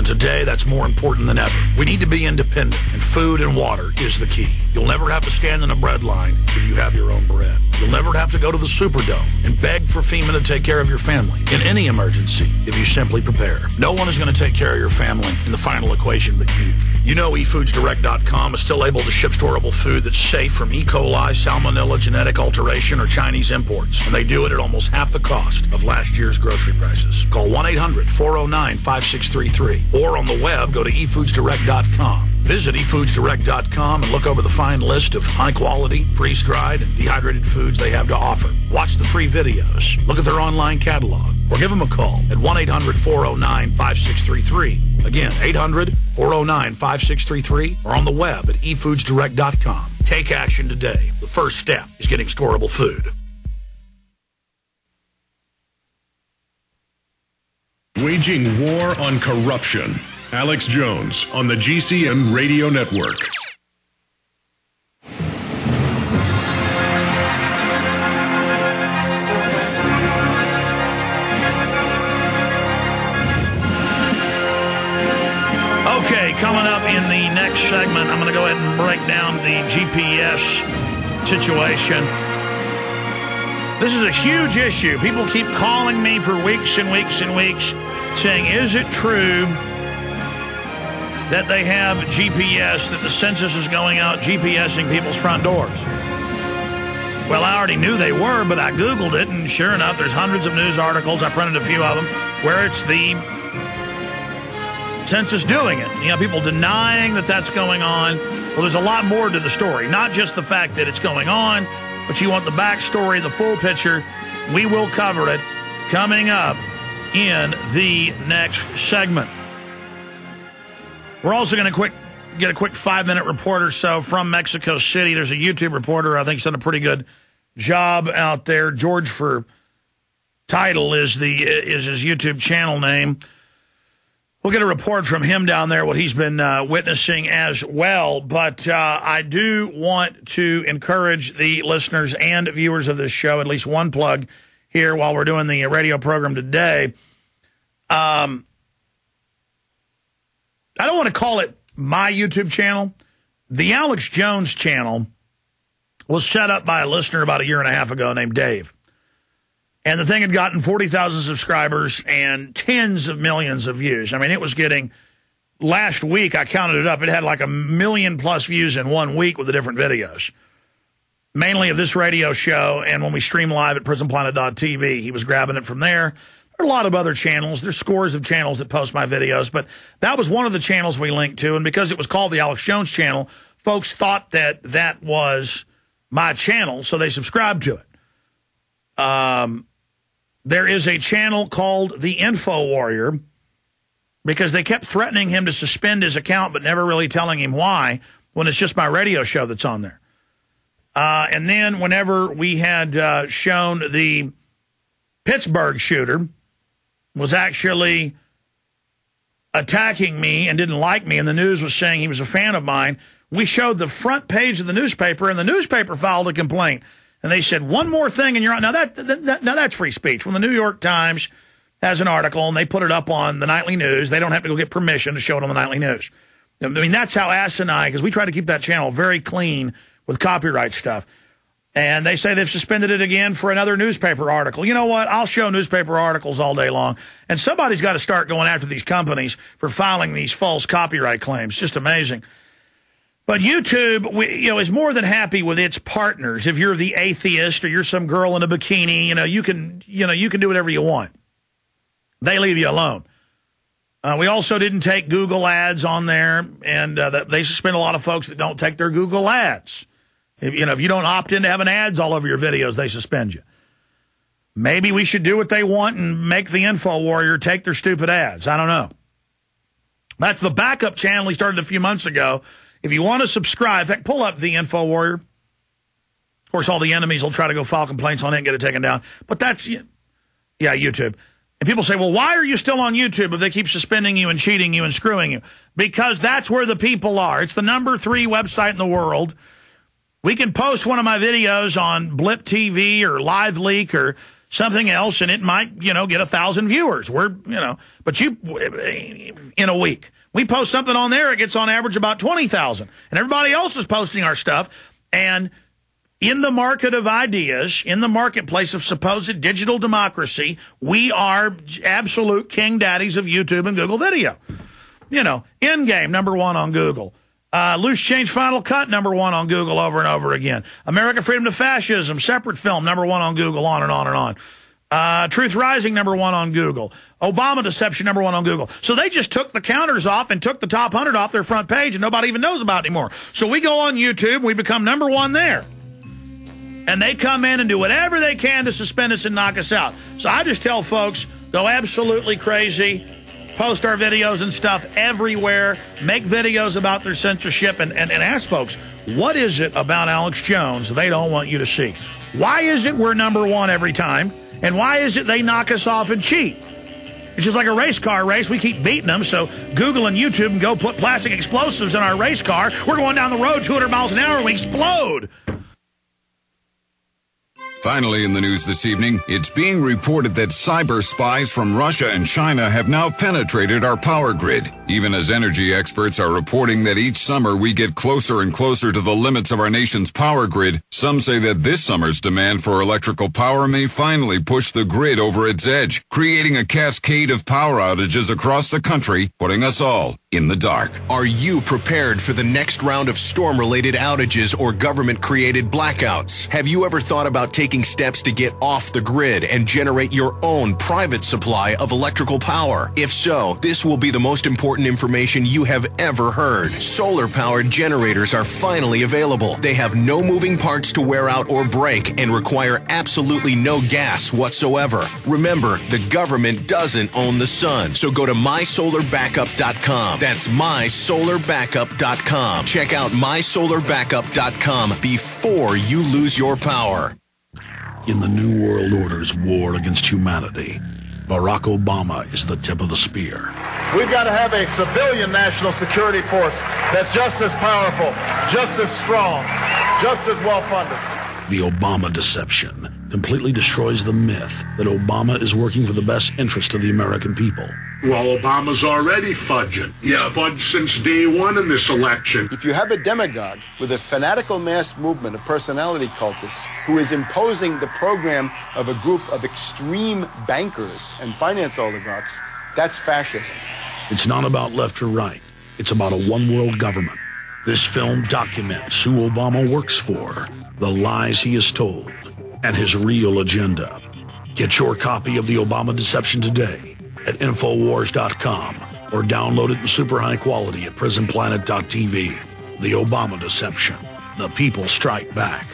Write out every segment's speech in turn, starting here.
today, that's more important than ever. We need to be independent, and food and water is the key. You'll never have to stand in a bread line if you have your own bread. You'll never have to go to the Superdome and beg for FEMA to take care of your family in any emergency if you simply prepare. No one is going to take care of your family in the final equation but you. You know eFoodsDirect.com is still able to ship storable food that's safe from E. coli, salmonella, genetic alteration, or Chinese imports. And they do it at almost half the cost of last year's grocery prices. Call 1-800-409-5633. Or on the web, go to eFoodsDirect.com. Visit eFoodsDirect.com and look over the fine list of high-quality, freeze-dried, and dehydrated foods they have to offer. Watch the free videos. Look at their online catalog. Or give them a call at 1-800-409-5633. Again, 800-409-5633. Or on the web at eFoodsDirect.com. Take action today. The first step is getting storable food. Waging war on corruption. Alex Jones on the GCN Radio Network. Okay, coming up in the next segment, I'm going to go ahead and break down the GPS situation. This is a huge issue. People keep calling me for weeks and weeks and weeks saying, is it true that they have GPS, that the census is going out GPSing people's front doors? Well, I already knew they were, but I Googled it, and sure enough, there's hundreds of news articles. I printed a few of them where it's the census doing it. You know, people denying that that's going on. Well, there's a lot more to the story. Not just the fact that it's going on, but you want the backstory, the full picture. We will cover it coming up in the next segment. We're also going to get a quick 5-minute report or so from Mexico City. There's a YouTube reporter I think has done a pretty good job out there. George for Title is his YouTube channel name. We'll get a report from him down there, what he's been witnessing as well. But I do want to encourage the listeners and viewers of this show, at least one plug here while we're doing the radio program today. I don't want to call it my YouTube channel. The Alex Jones channel was set up by a listener about 1.5 years ago named Dave. And the thing had gotten 40,000 subscribers and tens of millions of views. I mean, it was getting, last week, I counted it up, it had like 1 million+ views in 1 week with the different videos. Mainly of this radio show, and when we stream live at prisonplanet.tv, he was grabbing it from there. There are a lot of other channels. There's scores of channels that post my videos, but that was one of the channels we linked to, and because it was called the Alex Jones channel, folks thought that that was my channel, so they subscribed to it. There is a channel called the Infowars, because they kept threatening him to suspend his account, but never really telling him why, when it's just my radio show that's on there. And then whenever we had shown the Pittsburgh shooter was actually attacking me and didn't like me, and the news was saying he was a fan of mine, we showed the front page of the newspaper, and the newspaper filed a complaint. And they said, one more thing, and you're on. Now, that's free speech. When the New York Times has an article and they put it up on the nightly news, they don't have to go get permission to show it on the nightly news. I mean, that's how asinine, because we try to keep that channel very clean with copyright stuff. And they say they've suspended it again for another newspaper article. You know what? I'll show newspaper articles all day long. And somebody's got to start going after these companies for filing these false copyright claims. Just amazing. But YouTube, is more than happy with its partners. If you're the atheist or you're some girl in a bikini, you can do whatever you want. They leave you alone. We also didn't take Google ads on there, and they suspend a lot of folks that don't take their Google ads. If you don't opt in to having ads all over your videos, they suspend you. Maybe we should do what they want and make the Infowars take their stupid ads. I don't know. That's the backup channel he started a few months ago. If you want to subscribe, in fact, pull up the Infowars. Of course, all the enemies will try to go file complaints on it and get it taken down. But that's, YouTube. And people say, well, why are you still on YouTube if they keep suspending you and cheating you and screwing you? Because that's where the people are. It's the #3 website in the world. We can post one of my videos on Blip TV or Live Leak or something else, and it might, get 1,000 viewers. But in a week, we post something on there, it gets on average about 20,000, and everybody else is posting our stuff. And in the market of ideas, in the marketplace of supposed digital democracy, we are absolute king daddies of YouTube and Google Video. Endgame, #1 on Google. Loose Change Final Cut, #1 on Google over and over again. America Freedom to Fascism, separate film, #1 on Google, on and on and on. Truth Rising, #1 on Google. Obama Deception, #1 on Google. So they just took the counters off and took the top 100 off their front page, and nobody even knows about it anymore. So we go on YouTube, we become #1 there. And they come in and do whatever they can to suspend us and knock us out. So I just tell folks, go absolutely crazy. Post our videos and stuff everywhere. Make videos about their censorship and ask folks, what is it about Alex Jones they don't want you to see? Why is it we're #1 every time? And why is it they knock us off and cheat? It's just like a race car race. We keep beating them, so Google and YouTube can go put plastic explosives in our race car. We're going down the road 200 miles an hour and we explode. Finally, in the news this evening, it's being reported that cyber spies from Russia and China have now penetrated our power grid. Even as energy experts are reporting that each summer we get closer and closer to the limits of our nation's power grid, some say that this summer's demand for electrical power may finally push the grid over its edge, creating a cascade of power outages across the country, putting us all in the dark. Are you prepared for the next round of storm-related outages or government-created blackouts? Have you ever thought about taking steps to get off the grid and generate your own private supply of electrical power? If so, this will be the most important information you have ever heard. Solar-powered generators are finally available. They have no moving parts to wear out or break and require absolutely no gas whatsoever. Remember, the government doesn't own the sun, so go to mysolarbackup.com. That's mysolarbackup.com. Check out mysolarbackup.com before you lose your power. In the New World Order's war against humanity, Barack Obama is the tip of the spear. We've got to have a civilian national security force that's just as powerful, just as strong, just as well-funded. The Obama deception completely destroys the myth that Obama is working for the best interest of the American people. Well, Obama's already fudging. He's fudged since day one in this election. If you have a demagogue with a fanatical mass movement of personality cultists who is imposing the program of a group of extreme bankers and finance oligarchs, that's fascism. It's not about left or right. It's about a one-world government. This film documents who Obama works for, the lies he has told, and his real agenda. Get your copy of The Obama Deception today at Infowars.com or download it in super high quality at PrisonPlanet.tv. The Obama Deception. The people strike back.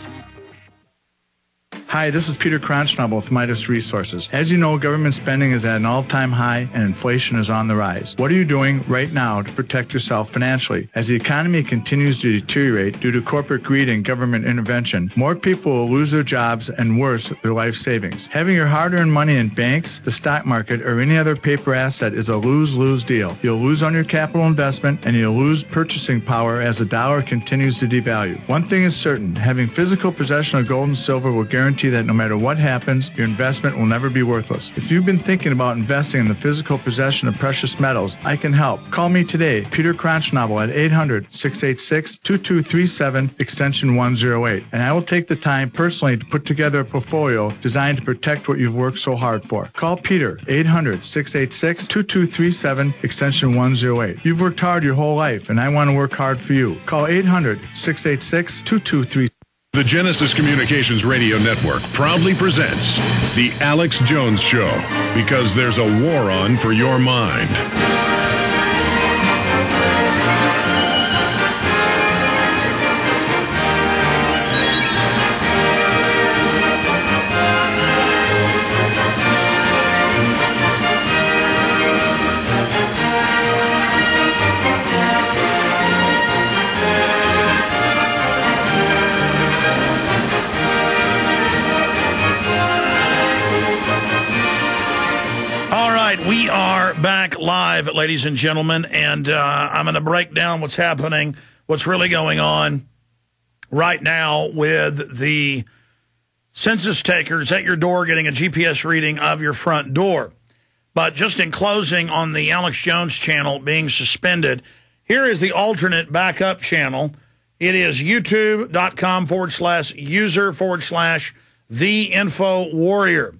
Hi, this is Peter Kronschnabel with Midas Resources. As you know, government spending is at an all-time high and inflation is on the rise. What are you doing right now to protect yourself financially? As the economy continues to deteriorate due to corporate greed and government intervention, more people will lose their jobs and worse, their life savings. Having your hard-earned money in banks, the stock market, or any other paper asset is a lose-lose deal. You'll lose on your capital investment and you'll lose purchasing power as the dollar continues to devalue. One thing is certain, having physical possession of gold and silver will guarantee that no matter what happens, your investment will never be worthless. If you've been thinking about investing in the physical possession of precious metals, I can help. Call me today, Peter Kronschnabel, at 800-686-2237, extension 108, and I will take the time personally to put together a portfolio designed to protect what you've worked so hard for. Call Peter, 800-686-2237, extension 108. You've worked hard your whole life, and I want to work hard for you. Call 800-686-2237. The Genesis Communications Radio Network proudly presents The Alex Jones Show, because there's a war on for your mind. We are back live, ladies and gentlemen, and I'm going to break down what's happening, what's really going on right now with the census takers at your door getting a GPS reading of your front door. But just in closing on the Alex Jones channel being suspended, here is the alternate backup channel. It is youtube.com/user/the Info Warrior.